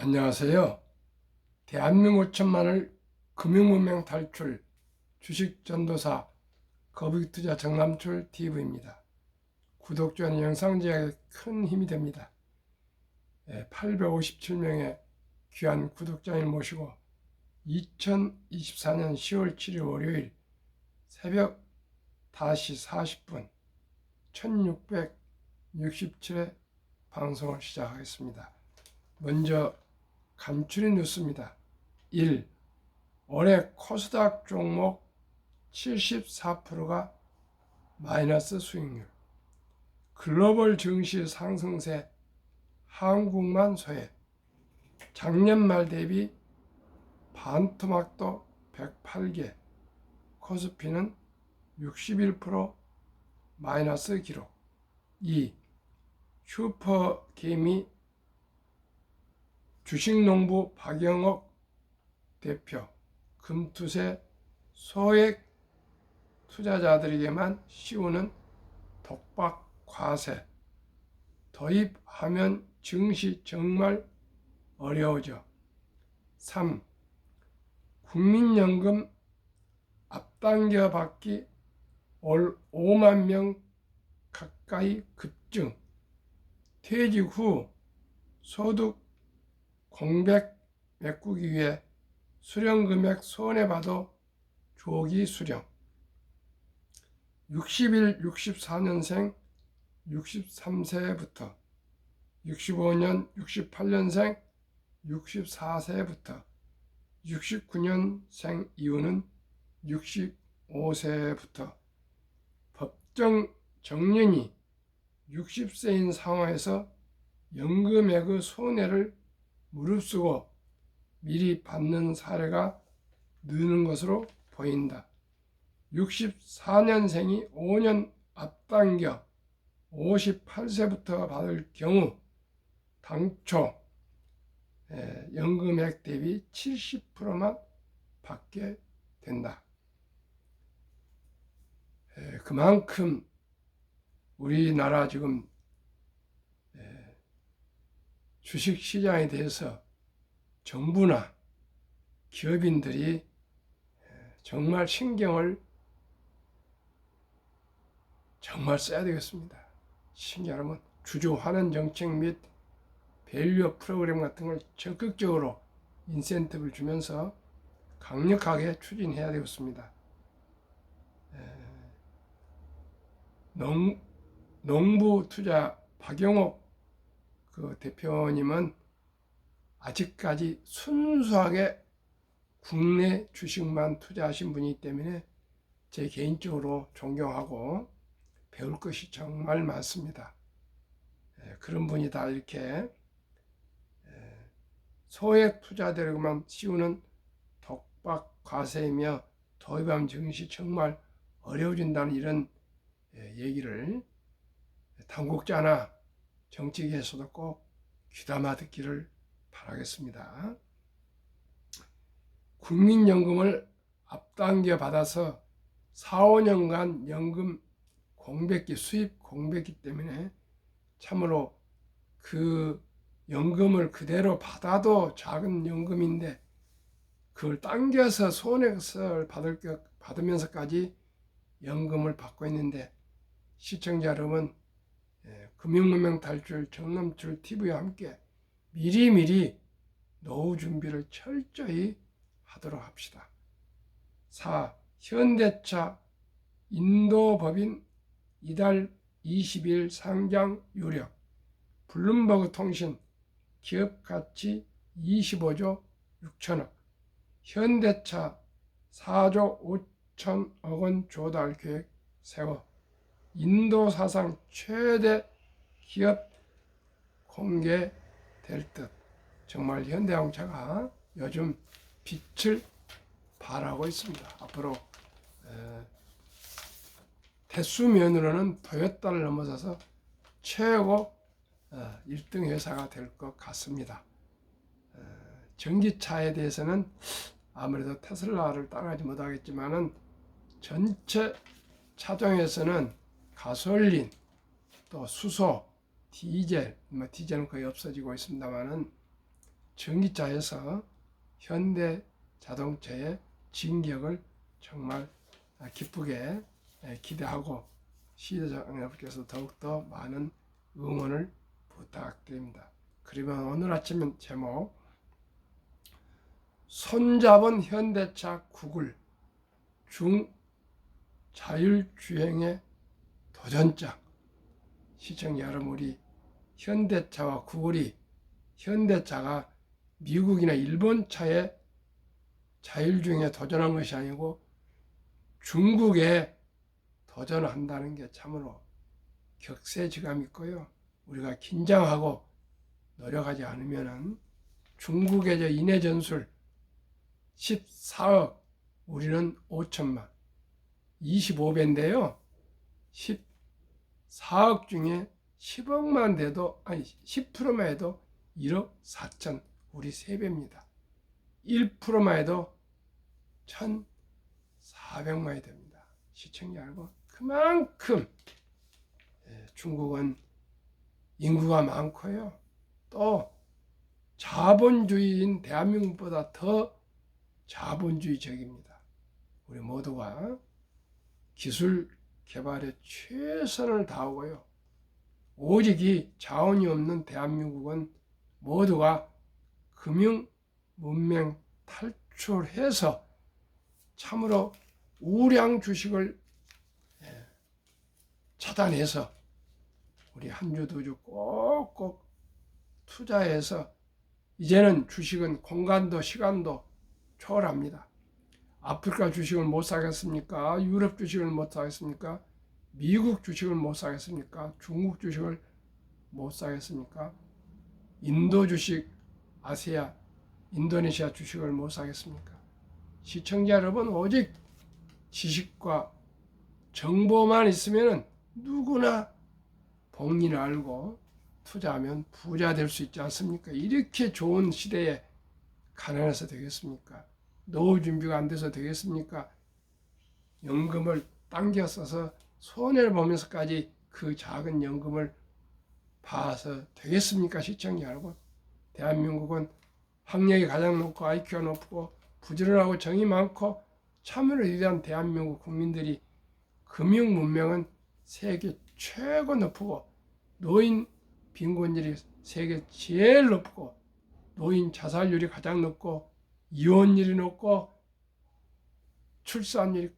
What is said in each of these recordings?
안녕하세요. 대한민국 천만을 금융문명 탈출 주식전도사 거북이투자 정남출 TV입니다. 구독자는 영상 제작에 큰 힘이 됩니다. 857명의 귀한 구독자를 모시고 2024년 10월 7일 월요일 새벽 5시 40분 1667회 방송을 시작하겠습니다. 먼저 간추린 뉴스입니다. 1. 올해 코스닥 종목 74%가 마이너스 수익률. 글로벌 증시 상승세 한국만 소외. 작년 말 대비 반토막도 108개. 코스피는 61% 마이너스 기록. 2. 슈퍼게임이 주식농부 박영옥 대표, 금투세 소액 투자자들에게만 씌우는 독박 과세 도입하면 증시 정말 어려워져. 3. 국민연금 앞당겨 받기 올 5만 명 가까이 급증. 퇴직 후 소득 공백 메꾸기 위해 수령금액 손해봐도 조기 수령. 60일 64년생 63세부터 65년 68년생 64세부터 69년생 이후는 65세부터 법정 정년이 60세인 상황에서 연금액의 손해를 무릅쓰고 미리 받는 사례가 느는 것으로 보인다. 64년생이 5년 앞당겨 58세부터 받을 경우 당초 연금액 대비 70%만 받게 된다. 그만큼 우리나라 지금 주식시장에 대해서 정부나 기업인들이 정말 신경을 정말 써야 되겠습니다. 신경하면 주주환원 정책 및 밸류 프로그램 같은 걸 적극적으로 인센티브를 주면서 강력하게 추진해야 되겠습니다. 농부투자 박영옥 그 대표님은 아직까지 순수하게 국내 주식만 투자하신 분이기 때문에 제 개인적으로 존경하고 배울 것이 정말 많습니다. 그런 분이 다 이렇게 소액 투자들에게만 씌우는 독박 과세이며 도입하면 증시 정말 어려워진다는 이런 얘기를 당국자나 정치계에서도 꼭 귀담아 듣기를 바라겠습니다. 국민연금을 앞당겨 받아서 4, 5년간 연금 공백기, 수입 공백기 때문에 참으로 그 연금을 그대로 받아도 작은 연금인데 그걸 당겨서 손해를 받으면서까지 연금을 받고 있는데 시청자 여러분, 금융문명 탈출 정남출 TV와 함께 미리미리 노후 준비를 철저히 하도록 합시다. 4. 현대차 인도법인 이달 20일 상장 유력. 블룸버그 통신 기업가치 25조 6천억. 현대차 4조 5천억 원 조달 계획 세워 인도 사상 최대 기업 공개될 듯. 정말 현대자동차가 요즘 빛을 발하고 있습니다. 앞으로 대수면으로는 토요타를 넘어서서 최고 1등 회사가 될 것 같습니다. 전기차에 대해서는 아무래도 테슬라를 따라가지 못하겠지만은 전체 차종에서는 가솔린, 또 수소, 디젤, 디젤은 거의 없어지고 있습니다만은 전기차에서 현대 자동차의 진격을 정말 기쁘게 기대하고 시청자분께서 더욱더 많은 응원을 부탁드립니다. 그러면 오늘 아침 제목, 손잡은 현대차 구글 중 자율주행의 도전장. 시청자 여러분, 우리 현대차와 구글이, 현대차가 미국이나 일본 차에 자율주행에 도전한 것이 아니고 중국에 도전한다는 게 참으로 격세지감이 있고요. 우리가 긴장하고 노력하지 않으면 중국의 인해 전술 14억, 우리는 5천만, 25배인데요. 14억 중에 10억만 돼도, 아니 10%만 해도 1억 4천, 우리 3배입니다. 1%만 해도 1,400만이 됩니다. 시청자 알고, 그만큼 중국은 인구가 많고요. 또 자본주의인 대한민국보다 더 자본주의적입니다. 우리 모두가 기술 개발에 최선을 다하고요. 오직 이 자원이 없는 대한민국은 모두가 금융 문명 탈출해서 참으로 우량 주식을 차단해서 우리 한 주 두 주 꼭꼭 투자해서 이제는 주식은 공간도 시간도 초월합니다. 아프리카 주식을 못 사겠습니까? 유럽 주식을 못 사겠습니까? 미국 주식을 못 사겠습니까? 중국 주식을 못 사겠습니까? 인도 주식, 아시아, 인도네시아 주식을 못 사겠습니까? 시청자 여러분, 오직 지식과 정보만 있으면 누구나 복리를 알고 투자하면 부자 될 수 있지 않습니까? 이렇게 좋은 시대에 가난해서 되겠습니까? 노후 준비가 안 돼서 되겠습니까? 연금을 당겨 써서 손해를 보면서까지 그 작은 연금을 봐서 되겠습니까? 시청자 여러분, 대한민국은 학력이 가장 높고 IQ가 높고 부지런하고 정이 많고 참으로 위대한 대한민국 국민들이 금융 문명은 세계 최고 높고, 노인 빈곤율이 세계 제일 높고, 노인 자살률이 가장 높고, 이혼율이 높고, 출산율이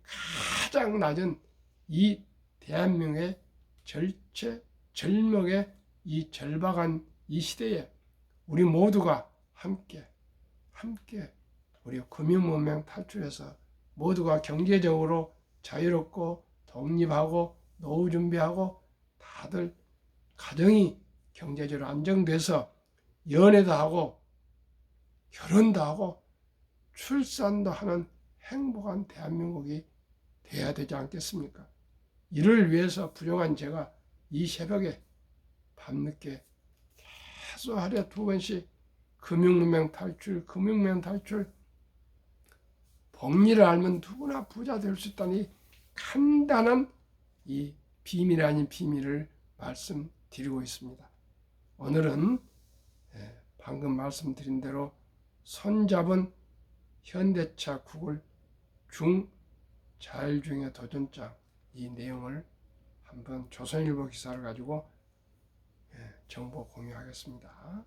가장 낮은 이 대한민국의 절먹의 이 절박한 이 시대에 우리 모두가 함께 우리 금융문명 탈출해서 모두가 경제적으로 자유롭고 독립하고 노후 준비하고 다들 가정이 경제적으로 안정돼서 연애도 하고 결혼도 하고 출산도 하는 행복한 대한민국이 돼야 되지 않겠습니까? 이를 위해서 부족한 제가 이 새벽에 밤늦게 계속 하루에 2번씩 금융문명 탈출, 복리를 알면 누구나 부자 될 수 있다는 이 간단한 이 비밀 아닌 비밀을 말씀드리고 있습니다. 오늘은 방금 말씀드린 대로 손잡은 현대차 구글 중 자율주행의 도전장, 이 내용을 한번 조선일보 기사를 가지고 정보 공유하겠습니다.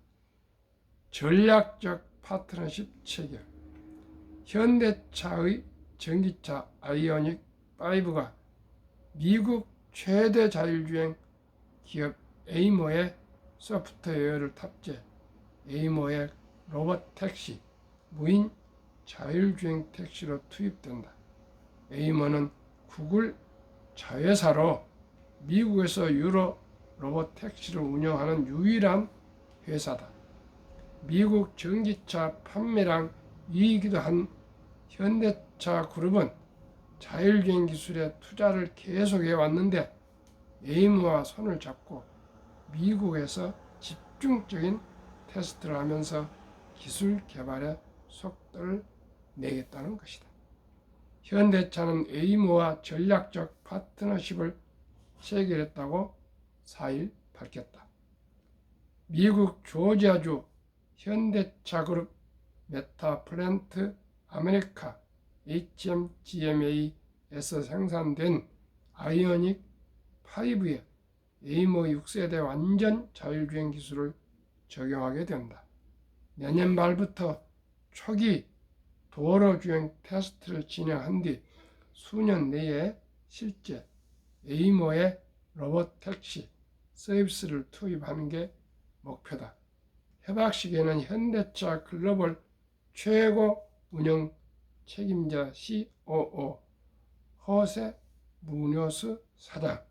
전략적 파트너십 체결. 현대차의 전기차 아이오닉 5가 미국 최대 자율주행 기업 에이모의 소프트웨어를 탑재, 에이모의 로봇 택시, 무인 자율주행 택시로 투입된다. 에이모는 구글 자회사로 미국에서 유로 로봇 택시를 운영하는 유일한 회사다. 미국 전기차 판매량 2위이기도 한 현대차 그룹은 자율주행 기술에 투자를 계속해 왔는데 에이모와 손을 잡고 미국에서 집중적인 테스트를 하면서 기술 개발에 속도를 내겠다는 것이다. 현대차는 에이모와 전략적 파트너십을 체결했다고 4일 밝혔다. 미국 조지아주 현대차 그룹, 메타 플랜트 아메리카, HMGMA에서 생산된 아이오닉 5에 웨이모 6세대 완전 자율주행 기술을 적용하게 된다. 내년 말부터 초기 도로주행 테스트를 진행한 뒤 수년 내에 실제 웨이모의 로봇택시 서비스를 투입하는 게 목표다. 협약식에는 현대차 글로벌 최고 운영 책임자 COO 허세 무뇨스 사장,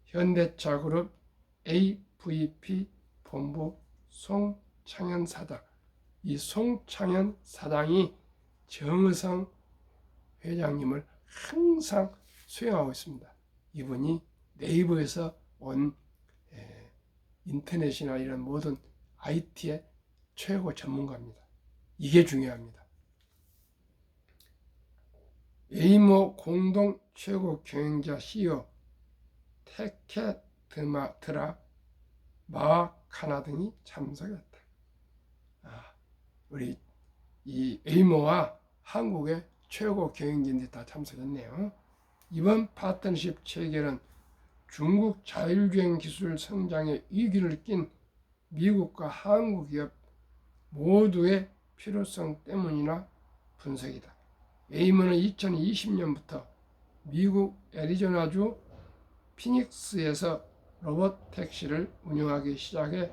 현대차 그룹 AVP 본부 송창현 사장, 이 송창현 사장이 정의성 회장님을 항상 수행하고 있습니다. 이분이 네이버에서 온 인터넷이나 이런 모든 IT의 최고 전문가입니다. 이게 중요합니다. 웨이모 공동 최고 경영자 CEO 테케드라 마카나 등이 참석했다. 우리 이 웨이모와 한국의 최고 경영진들이 다 참석했네요. 이번 파트너십 체결은 중국 자율주행 기술 성장의 위기를 낀 미국과 한국 기업 모두의 필요성 때문이나 분석이다. 웨이모는 2020년부터 미국 애리조나주 피닉스에서 로봇 택시를 운영하기 시작해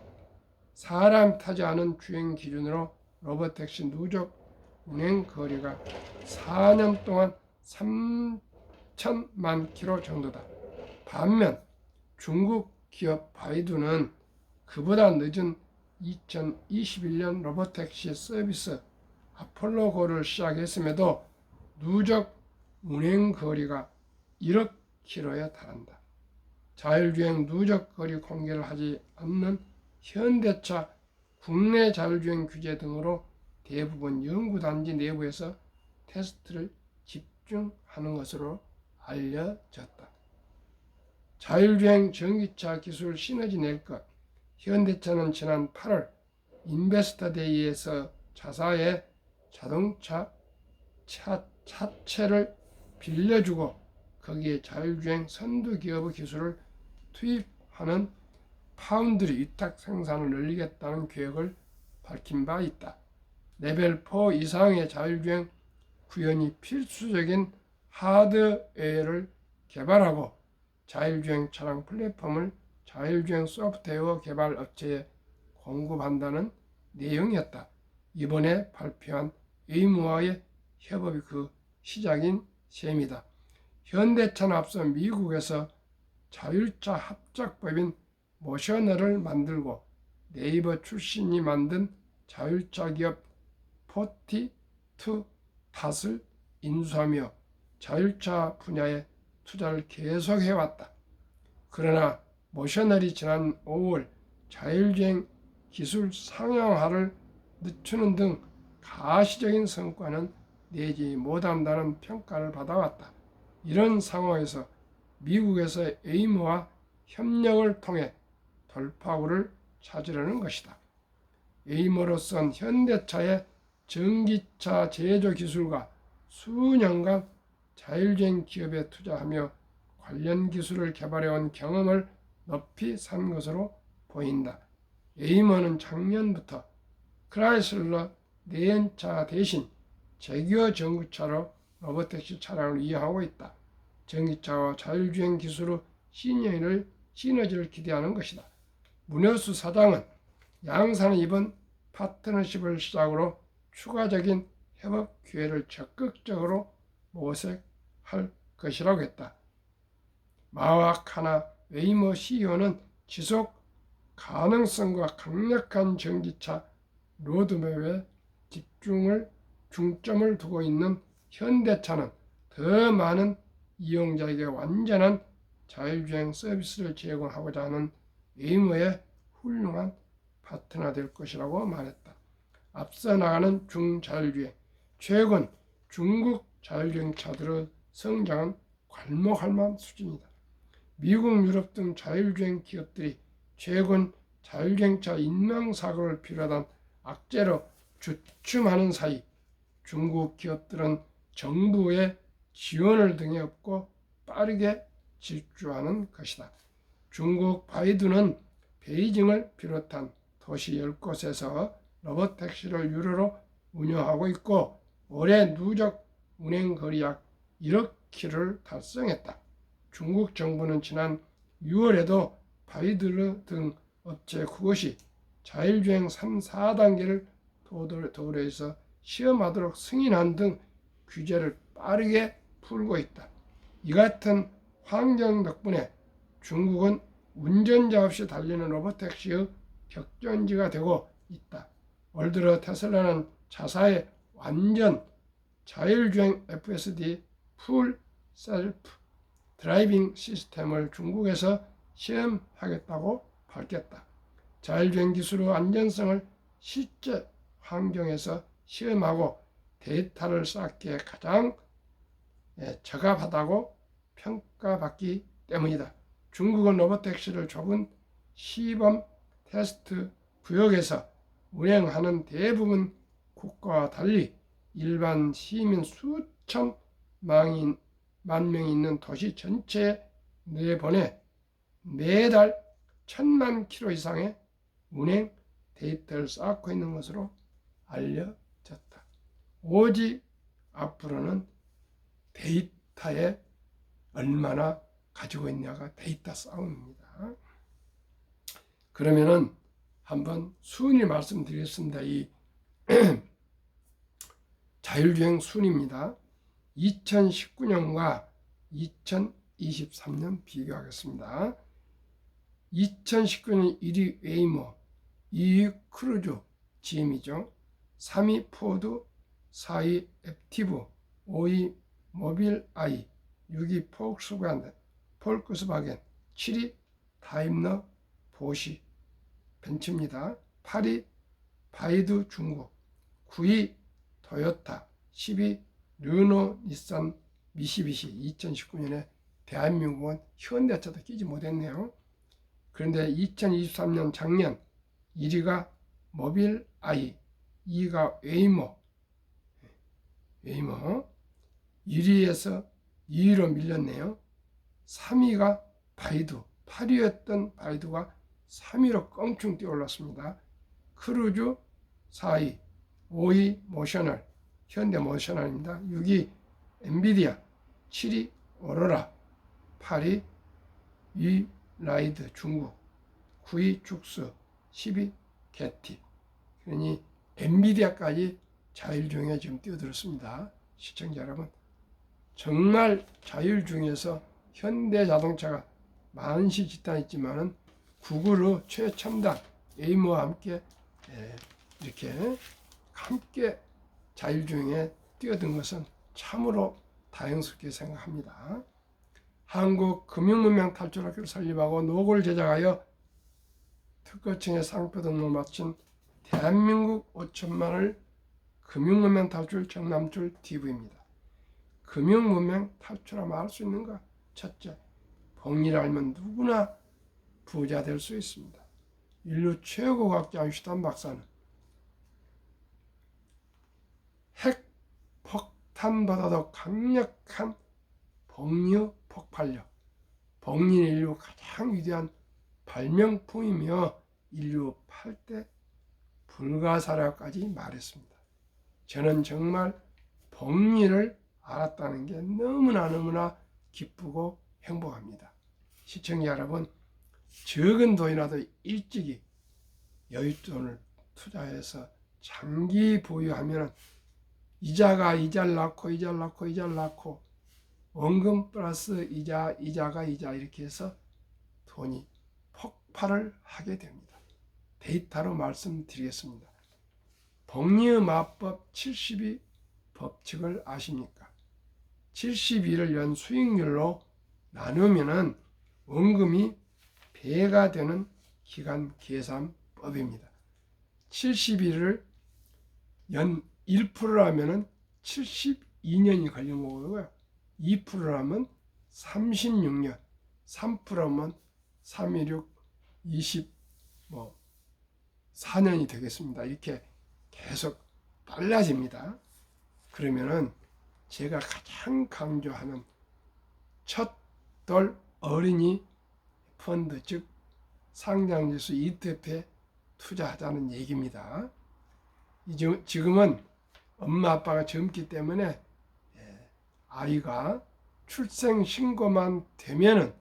사람 타지 않은 주행 기준으로 로봇 택시 누적 운행 거리가 4년 동안 3천만 킬로 정도다. 반면 중국 기업 바이두는 그보다 늦은 2021년 로봇택시 서비스 아폴로고를 시작했음에도 누적 운행거리가 1억 킬로에 달한다. 자율주행 누적거리 공개를 하지 않는 현대차 국내 자율주행 규제 등으로 대부분 연구단지 내부에서 테스트를 집중하는 것으로 알려졌다. 자율주행 전기차 기술 시너지 낼 것. 현대차는 지난 8월 인베스터데이에서 자사의 자동차 차체를 빌려주고 거기에 자율주행 선두기업의 기술을 투입하는 파운드리 위탁 생산을 늘리겠다는 계획을 밝힌 바 있다. 레벨 4 이상의 자율주행 구현이 필수적인 하드웨어를 개발하고 자율주행 차량 플랫폼을 자율주행 소프트웨어 개발 업체에 공급한다는 내용이었다. 이번에 발표한 웨이모와의 협업이 그 시작인 셈이다. 현대차는 앞서 미국에서 자율차 합작법인 모셔널을 만들고 네이버 출신이 만든 자율차 기업 42닷을 인수하며 자율차 분야에 투자를 계속해왔다. 그러나 모셔널이 지난 5월 자율주행 기술 상용화를 늦추는 등 가시적인 성과는 내지 못한다는 평가를 받아왔다. 이런 상황에서 미국에서 웨이모와 협력을 통해 돌파구를 찾으려는 것이다. 웨이모로선 현대차의 전기차 제조 기술과 수년간 자율주행 기업에 투자하며 관련 기술을 개발해온 경험을 높이 산 것으로 보인다. 웨이모는 작년부터 크라이슬러 내연차 대신 제기어 전기차로 로봇택시 차량을 이용하고 있다. 전기차와 자율주행 기술의 시너지를 기대하는 것이다. 문효수 사장은 양사는 이번 파트너십을 시작으로 추가적인 협업 기회를 적극적으로 모색할 것이라고 했다. 마와카나 웨이모 CEO는 지속 가능성과 강력한 전기차 로드맵에 중점을 두고 있는 현대차는 더 많은 이용자에게 완전한 자율주행 서비스를 제공하고자 하는 웨이모의 훌륭한 파트너가 될 것이라고 말했다. 앞서 나가는 중자율주행, 최근 중국 자율주행 차들의 성장은 괄목할 만한 수준이다. 미국, 유럽 등 자율주행 기업들이 최근 자율주행차 인명사고를 비롯한 악재로 주춤하는 사이 중국 기업들은 정부의 지원을 등에 업고 빠르게 질주하는 것이다. 중국 바이두는 베이징을 비롯한 도시 10곳에서 로봇택시를 유료로 운영하고 있고 올해 누적 운행 거리 약 1억 킬로를 달성했다. 중국 정부는 지난 6월에도 바이두 등 업체 9곳이 자율주행 3, 4단계를 도로에서 시험하도록 승인한 등 규제를 빠르게 풀고 있다. 이 같은 환경 덕분에 중국은 운전자 없이 달리는 로봇택시의 격전지가 되고 있다. 올 들어 테슬라는 자사의 완전 자율주행 FSD 풀 셀프 드라이빙 시스템을 중국에서 시험하겠다고 밝혔다. 자율주행 기술의 안전성을 실제 환경에서 시험하고 데이터를 쌓기에 가장 적합하다고 평가받기 때문이다. 중국은 로봇택시를 좁은 시범 테스트 구역에서 운행하는 대부분 국가와 달리 일반 시민 수천 만 명이 있는 도시 전체에 내보내 매달 1,000만 킬로 이상의 운행 데이터를 쌓고 있는 것으로 알려졌다. 오직 앞으로는 데이터에 얼마나 가지고 있냐가 데이터 싸움입니다. 그러면은 한번 순위 말씀드리겠습니다. 이 자율주행 순위입니다. 2019년과 2023년 비교하겠습니다. 2019년 1위 웨이모, 2위 크루즈, GM이죠. 3위 포드, 4위 액티브, 5위 모빌아이, 6위 폴크스바겐, 7위 다임러 보시 벤츠입니다. 8위 바이두 중국, 9위 토요타, 10위 르노 닛산 미시비시. 2019년에 대한민국은 현대차도 끼지 못했네요. 그런데 2023년 작년 1위가 모빌아이, 2위가 웨이모 1위에서 2위로 밀렸네요. 3위가 바이두, 8위였던 바이두가 3위로 껑충 뛰어올랐습니다. 크루즈 4위, 5위 모셔널, 현대모셔널입니다. 6위 엔비디아, 7위 오로라, 8위 위라이드 중국, 9위 죽스, 10위 게티. 그러니 엔비디아까지 자율주행에 지금 뛰어들었습니다. 시청자 여러분, 정말 자율주행에서 현대자동차가 만시지탄했지만은 구글의 최첨단 웨이모와 함께 이렇게 자율주행에 뛰어든 것은 참으로 다행스럽게 생각합니다. 한국 금융문명 탈출학교를 설립하고 노고를 제작하여 특허청에 상표 등록을 마친 대한민국 5천만을 금융문명 탈출 정남출 TV입니다. 금융문명 탈출하면 알 수 있는가? 첫째, 복리를 알면 누구나 부자 될 수 있습니다. 인류 최고 과학자 아인슈타인 박사는 핵폭탄보다도 강력한 복리 폭발력, 복리는 인류 가장 위대한 발명품이며 인류 8대 불가사라까지 말했습니다. 저는 정말 복리를 알았다는 게 너무나 기쁘고 행복합니다. 시청자 여러분, 적은 돈이라도 일찍이 여윳돈을 투자해서 장기 보유하면 이자를 낳고 원금 플러스 이자가 이렇게 해서 돈이 폭발을 하게 됩니다. 데이터로 말씀드리겠습니다. 복리의 마법 72 법칙을 아십니까? 72를 연 수익률로 나누면은 원금이 배가 되는 기간 계산법입니다. 72를 연 1%라면은 72년이 걸린 거고요. 2%라면 36년, 3%면 316, 4년이 되겠습니다. 이렇게 계속 빨라집니다. 그러면은 제가 가장 강조하는 첫돌 어린이 펀드, 즉 상장지수 ETF에 투자하자는 얘기입니다. 지금은 엄마 아빠가 젊기 때문에 아이가 출생 신고만 되면은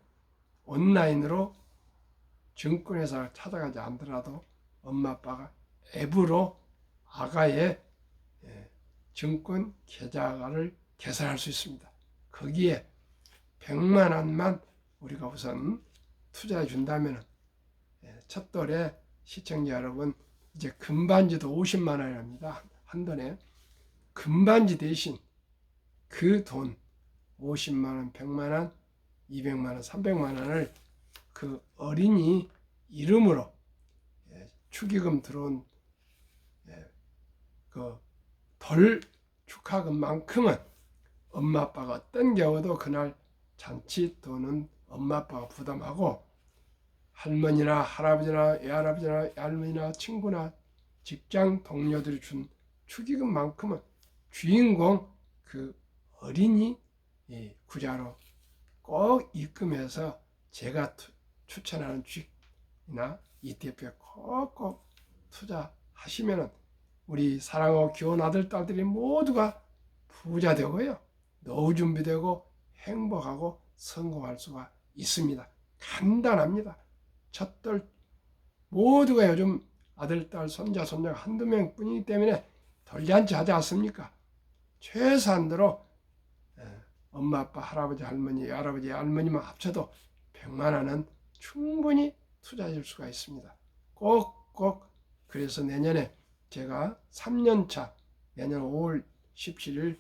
온라인으로 증권회사를 찾아가지 않더라도 엄마 아빠가 앱으로 아가의 증권 계좌를 개설할 수 있습니다. 거기에 100만 원만 우리가 우선 투자해 준다면 첫돌에 시청자 여러분 이제 금반지도 50만 원이랍니다. 한 돈에. 금반지 대신 그 돈 50만 원, 100만 원, 200만 원, 300만 원을 그 어린이 이름으로 축의금 들어온 그 덜 축하금만큼은 엄마 아빠가 어떤 경우도 그날 잔치 돈은 엄마 아빠가 부담하고 할머니나 할아버지나 외할아버지나 외할머니나 친구나 직장 동료들이 준 축의금만큼은 주인공 그 어린이 구자로 꼭 입금해서 제가 추천하는 주식이나 ETF에 꼭꼭 투자하시면 우리 사랑하고 귀여운 아들, 딸들이 모두가 부자 되고요. 노후 준비되고 행복하고 성공할 수가 있습니다. 간단합니다. 첫돌 모두가 요즘 아들, 딸, 손자, 손녀가 한두 명뿐이기 때문에 돌잔치 하지 않습니까? 최소한도로 엄마, 아빠, 할아버지, 할머니, 할아버지, 할머니만 합쳐도 100만 원은 충분히 투자할 수가 있습니다. 꼭 그래서 내년에 제가 3년차 내년 5월 17일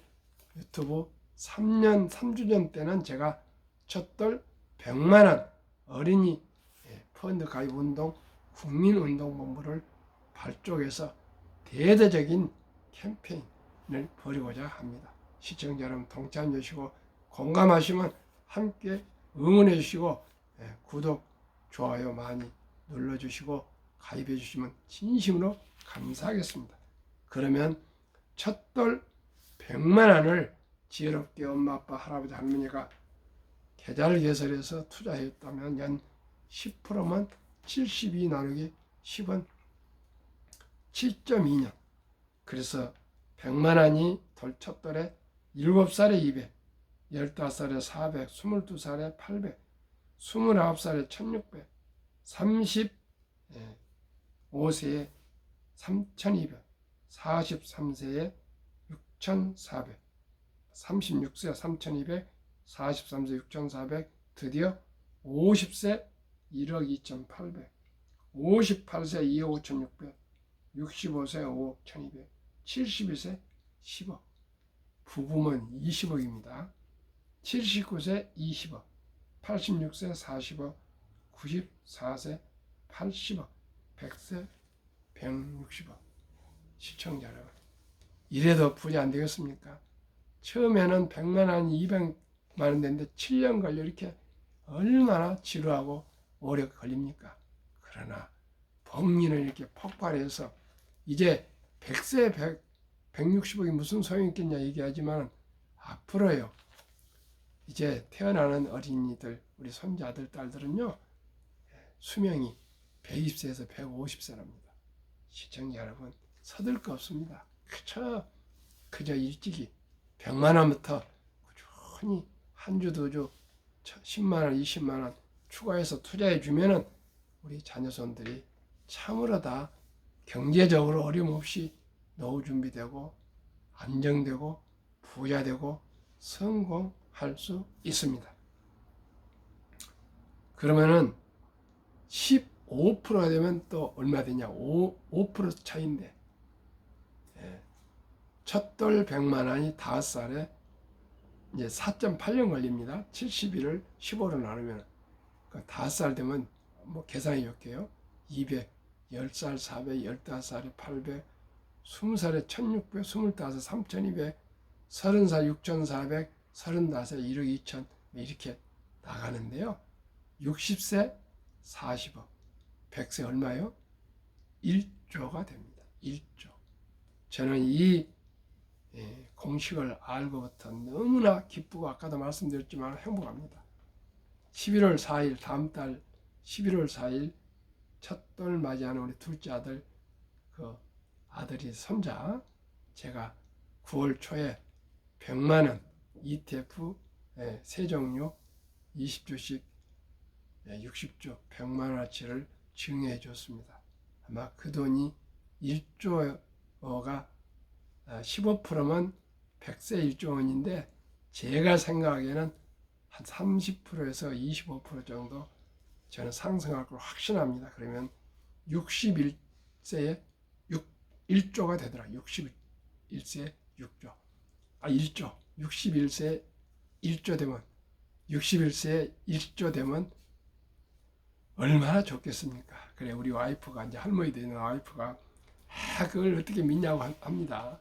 유튜브 3년 3주년 때는 제가 첫돌 100만 원 어린이 펀드 가입 운동 국민운동본부를 발족해서 대대적인 캠페인을 벌이고자 합니다. 시청자 여러분 동참해 주시고 공감하시면 함께 응원해 주시고 구독, 좋아요 많이 눌러주시고 가입해 주시면 진심으로 감사하겠습니다. 그러면 첫돌 100만 원을 지혜롭게 엄마, 아빠, 할아버지, 할머니가 계좌를 개설해서 투자했다면 연 10%면 72 나누기 10은 7.2년. 그래서 100만 원이 첫돌에 7살에 200, 15살에 400, 22살에 800, 29살에 1600, 35세에 3200, 43세에 6400, 36세 3200, 43세 6400, 드디어 50세 1억 2800, 58세 2억 5600, 65세 5억 1200, 72세 10억, 부부면 20억입니다. 79세 20억, 86세 40억, 94세 80억, 100세 160억. 시청자 여러분, 이래도 부자 안 되겠습니까? 처음에는 100만 원, 200만 원 되는데 7년 걸려 이렇게 얼마나 지루하고 오래 걸립니까? 그러나 법리는 이렇게 폭발해서 이제 100세 160억이 무슨 소용이 있겠냐 얘기하지만 앞으로요. 이제 태어나는 어린이들, 우리 손자들, 딸들은요. 수명이 120세에서 150세랍니다. 시청자 여러분, 서둘 거 없습니다. 그저 일찍이 100만 원부터 꾸준히 한 주, 두 주, 10만 원, 20만 원 추가해서 투자해 주면은 우리 자녀손들이 참으로 다 경제적으로 어려움 없이 노후 준비되고 안정되고 부자되고 성공할 수 있습니다. 그러면은 15%가 되면 또 얼마 되냐? 5% 차이인데 첫돌 100만 원이 5살에 이제 4.8년 걸립니다. 70일을 15로 나누면 5살 되면 뭐 계산이 좋게요. 200, 10살 400, 15살에 800, 20살에 1600, 25, 3200, 30살 6400, 35에 1억 2천 이렇게 나가는데요. 60세 40억, 100세 얼마요? 1조가 됩니다. 1조. 저는 이 공식을 알고부터 너무나 기쁘고 아까도 말씀드렸지만 행복합니다. 11월 4일 다음 달 11월 4일 첫돌 맞이하는 우리 둘째 아들 그 아들이 손자 제가 9월 초에 100만 원 ETF 세 종류 20주씩 60주 100만 원어치를 증여해 줬습니다. 아마 그 돈이 1조가 15%면 100세 1조 원인데 제가 생각하기에는 한 30%에서 25% 정도 저는 상승할 걸 확신합니다. 그러면 61세에 1조가 되더라. 61세에 6조. 1조. 61세에 1조 되면 61세에 1조 되면 얼마나 좋겠습니까? 그래 우리 와이프가 이제 할머니 되는 와이프가 그걸 어떻게 믿냐고 합니다.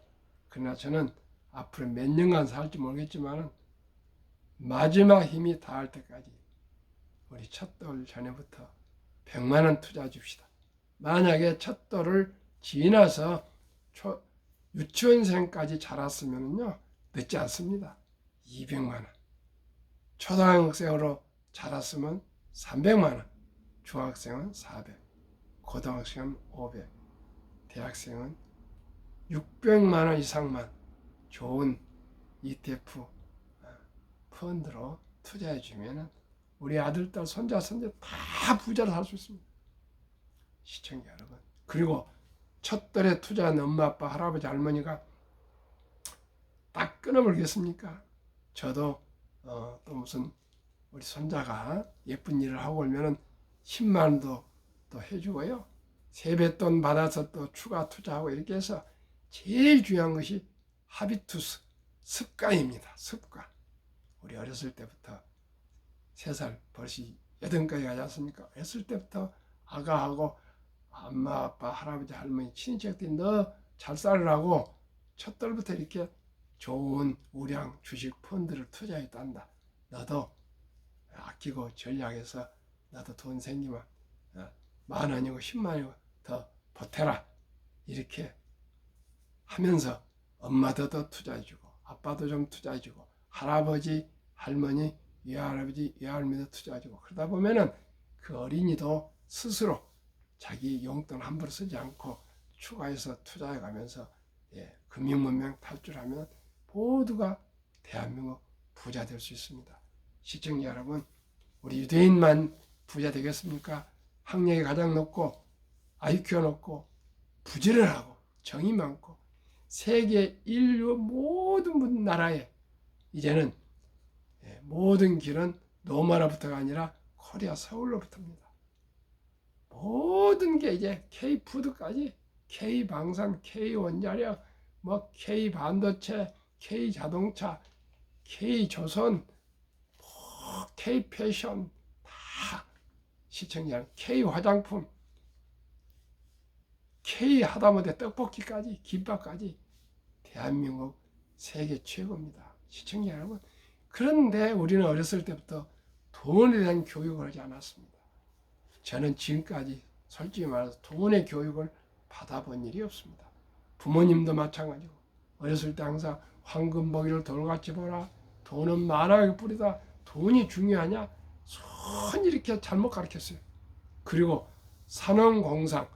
그러나 저는 앞으로 몇 년간 살지 모르겠지만 마지막 힘이 닿을 때까지 우리 첫돌 전에부터 100만 원 투자해 줍시다. 만약에 첫돌을 지나서 유치원생까지 자랐으면요 늦지 않습니다. 200만 원. 초등학생으로 자랐으면 300만 원. 중학생은 400. 고등학생은 500. 대학생은 600만 원 이상만 좋은 ETF 펀드로 투자해 주면 우리 아들, 딸, 손자, 손자 다 부자로 살 수 있습니다. 시청자 여러분. 그리고 첫돌에 투자한 엄마, 아빠, 할아버지, 할머니가 딱 끊어버리겠습니까? 저도 또 무슨 우리 손자가 예쁜 일을 하고 오면은 10만 원도 또 해주고요. 세뱃돈 받아서 또 추가 투자하고 이렇게 해서 제일 중요한 것이 하비투스, 습관입니다. 습관. 우리 어렸을 때부터 3살 벌써 8까지 가지 않습니까? 어렸을 때부터 아가하고 엄마, 아빠, 할아버지, 할머니, 친척들이 너 잘 살으라고 첫돌부터 이렇게 좋은 우량 주식 펀드를 투자했단다. 너도 아끼고 전략해서 나도 돈 생기면 10,000원이고 100,000원이고 더 보태라. 이렇게 하면서 엄마도 더 투자해주고 아빠도 좀 투자해주고 할아버지, 할머니, 외할아버지, 외할머니도 투자해주고 그러다 보면은 그 어린이도 스스로 자기 용돈 함부로 쓰지 않고 추가해서 투자해가면서 금융문명 탈출하면 모두가 대한민국 부자 될 수 있습니다. 시청자 여러분, 우리 유대인만 부자 되겠습니까? 학력이 가장 높고 IQ가 높고 부지런하고 정이 많고 세계 인류 모든 나라에 이제는 모든 길은 로마로부터가 아니라 코리아 서울로부터입니다. 모든 게 이제 K푸드까지 K방산, K원자력, 뭐 K반도체, K자동차, K조선, K패션 다 시청자 K화장품, K하다못해 떡볶이까지 김밥까지 대한민국 세계 최고입니다. 시청자 여러분. 그런데 우리는 어렸을 때부터 돈에 대한 교육을 하지 않았습니다. 저는 지금까지 솔직히 말해서 돈의 교육을 받아본 일이 없습니다. 부모님도 마찬가지고 어렸을 때 항상 황금보기를 돌같이 보라. 돈은 만하게 뿌리다. 돈이 중요하냐? 손 이렇게 잘못 가르쳤어요. 그리고 산업공상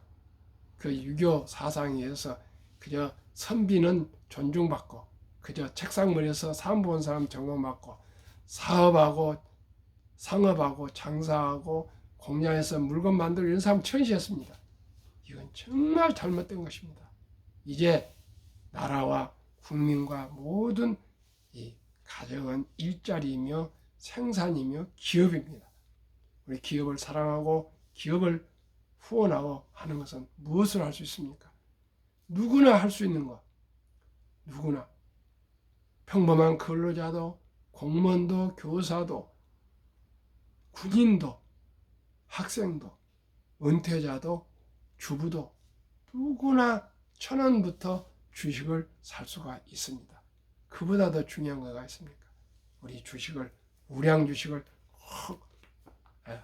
그 유교 사상에 의해서 그저 선비는 존중받고 그저 책상머리에서 사람 본 사람 점검받고 사업하고 상업하고 장사하고 공장에서 물건 만들고 이런 사람 천시했습니다. 이건 정말 잘못된 것입니다. 이제 나라와 국민과 모든 이 가정은 일자리이며 생산이며 기업입니다. 우리 기업을 사랑하고 기업을 후원하고 하는 것은 무엇을 할 수 있습니까? 누구나 할 수 있는 것. 누구나. 평범한 근로자도 공무원도 교사도 군인도 학생도 은퇴자도 주부도 누구나 1,000원부터 주식을 살 수가 있습니다. 그보다 더 중요한 거가 있습니까? 우리 주식을 우량 주식을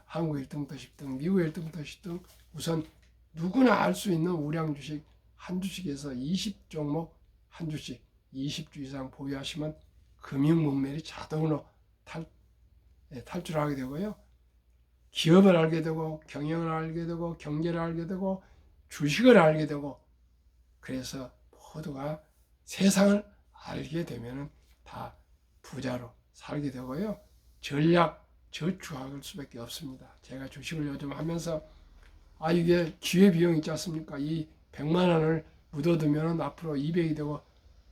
한국 1등부터 10등, 미국 1등부터 10등 우선 누구나 알 수 있는 우량 주식 한 주식에서 20종목 한 주씩 20주 이상 보유하시면 금융문mer이 자동으로 탈출하게 되고요. 기업을 알게 되고 경영을 알게 되고 경제를 알게 되고 주식을 알게 되고, 그래서 모두가 세상을 알게 되면 다 부자로 살게 되고요. 전략 저축할 수밖에 없습니다. 제가 주식을 요즘 하면서 이게 기회비용 있지 않습니까? 이 100만 원을 묻어두면 앞으로 200이 되고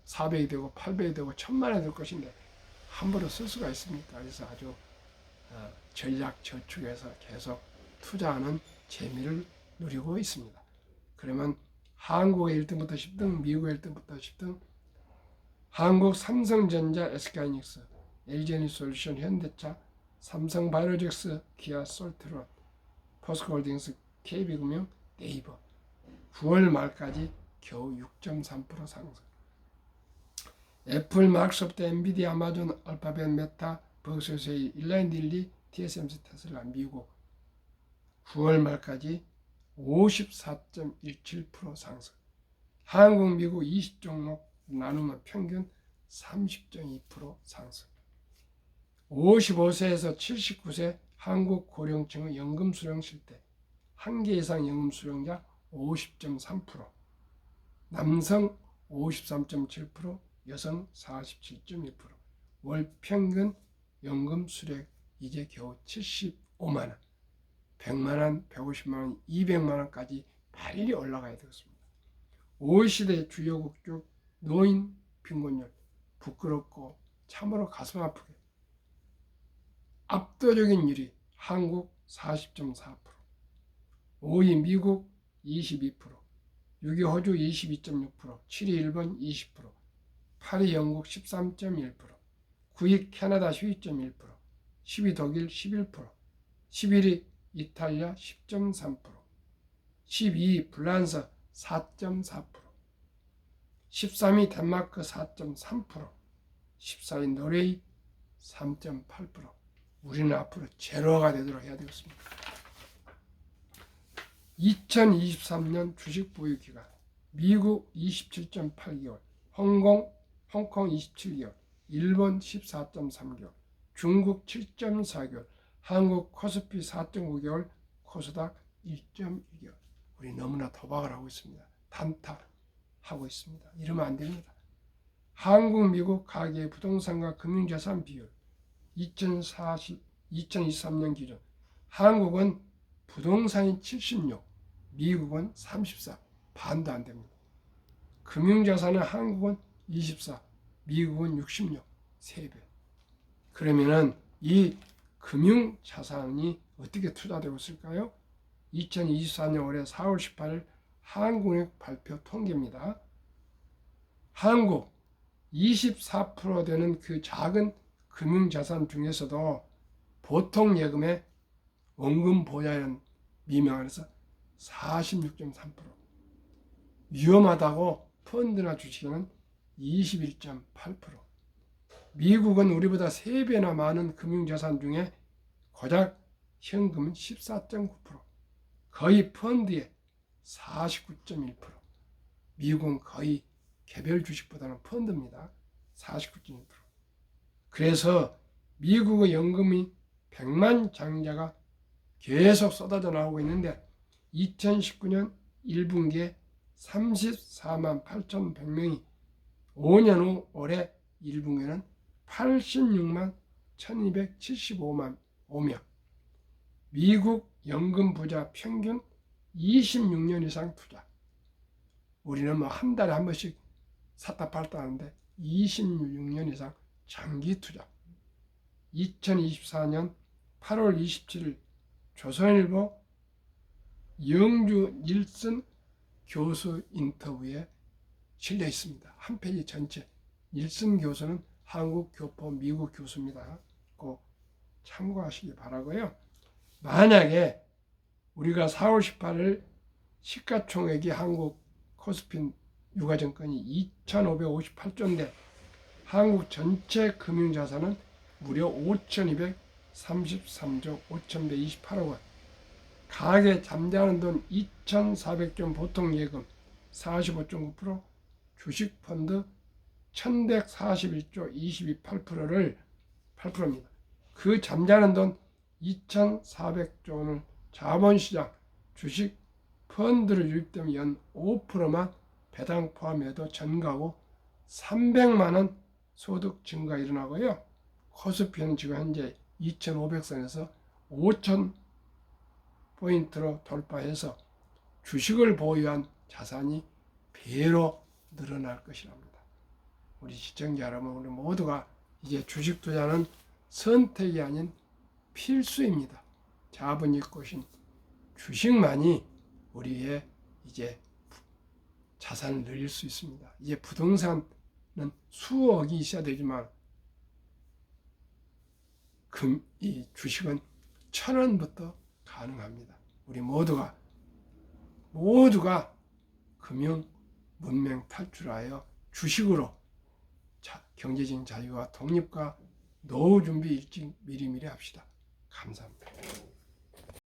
400이 되고 800이 되고 1000만 원이 될 것인데 함부로 쓸 수가 있습니까? 그래서 아주 전략 저축해서 계속 투자하는 재미를 누리고 있습니다. 그러면 한국의 1등부터 10등, 미국의 1등부터 10등, 한국 삼성전자, SK하이닉스, LG에너지솔루션, 현대차, 삼성바이오로직스, 기아, 솔트론, 포스코홀딩스, KB금융, 네이버 9월 말까지 겨우 6.3% 상승. 애플, 마이크로소프트, 엔비디아, 아마존, 알파벳, 메타, 버크셔세이, 일라인 딜리, TSMC, 테슬라, 미국 9월 말까지 54.17% 상승. 한국, 미국 20종목 나누면 평균 30.2% 상승. 55세에서 79세 한국 고령층의 연금 수령 실태, 1개 이상 연금 수령자 50.3%, 남성 53.7%, 여성 47.1%, 월 평균 연금 수령 이제 겨우 75만 원, 100만 원, 150만 원, 200만 원까지 빨리 올라가야 되겠습니다. OECD 주요국 중 노인 빈곤율 부끄럽고 참으로 가슴 아프게 압도적인 1위 한국 40.4%, 5위 미국 22%, 6위 호주 22.6%, 7위 일본 20%, 8위 영국 13.1%, 9위 캐나다 12.1%, 10위 독일 11%, 11위 이탈리아 10.3%, 12위 프랑스 4.4%, 13위 덴마크 4.3%, 14위 노르웨이 3.8%. 우리는 앞으로 제로가 되도록 해야 되겠습니다. 2023년 주식 보유 기간, 미국 27.8개월, 홍콩 27개월, 일본 14.3개월, 중국 7.4개월, 한국 코스피 4.9개월, 코스닥 1.2개월. 우리 너무나 도박을 하고 있습니다. 단타하고 있습니다. 이러면 안 됩니다. 한국, 미국 가계 부동산과 금융자산 비율 2023년 기준 한국은 부동산이 76, 미국은 34, 반도 안 됩니다. 금융자산은 한국은 24, 미국은 66, 3배. 그러면은 이 금융자산이 어떻게 투자되고 있을까요? 2024년 올해 4월 18일 한국은행 발표 통계입니다. 한국 24% 되는 그 작은 금융자산 중에서도 보통 예금의 원금 보좌연 미망에서 46.3%, 위험하다고 펀드나 주식에는 21.8%, 미국은 우리보다 3배나 많은 금융자산 중에 고작 현금은 14.9%, 거의 펀드의 49.1%, 미국은 거의 개별 주식보다는 펀드입니다. 49.1%. 그래서 미국의 연금이 100만 장자가 계속 쏟아져 나오고 있는데 2019년 1분기에 34만 8,100명이 5년 후 올해 1분기에는 86만 1,275만 5명. 미국 연금 부자 평균 26년 이상 투자. 우리는 뭐 한 달에 한 번씩 샀다 팔다 하는데 26년 이상 장기 투자. 2024년 8월 27일 조선일보 영주 닐슨 교수 인터뷰에 실려 있습니다. 한 페이지 전체. 닐슨 교수는 한국 교포 미국 교수입니다. 꼭 참고하시기 바라고요. 만약에 우리가 4월 18일 시가총액이 한국 코스피 유가증권이 2,558조인데 한국 전체 금융자산은 무려 5,233조 5,128억 원, 가계 잠재하는 돈 2,400조 보통 예금 45.9%, 주식펀드 1141조 22.8%를 8%입니다. 그 잠자는 돈 2,400조 원을 자본시장, 주식, 펀드를 유입되면 연 5%만 배당 포함해도 전가구 300만 원 소득 증가 일어나고요. 코스피는 지금 현재 2,500선에서 5,000포인트로 돌파해서 주식을 보유한 자산이 배로 늘어날 것이랍니다. 우리 시청자 여러분, 우리 모두가 이제 주식 투자는 선택이 아닌 필수입니다. 자본이 꽃인 주식만이 우리의 이제 자산을 늘릴 수 있습니다. 이제 부동산은 수억이 있어야 되지만 이 주식은 1,000원부터 가능합니다. 우리 모두가 금융 문명 탈출하여 주식으로 경제적인 자유와 독립과 노후 준비 일찍 미리미리 합시다. 감사합니다.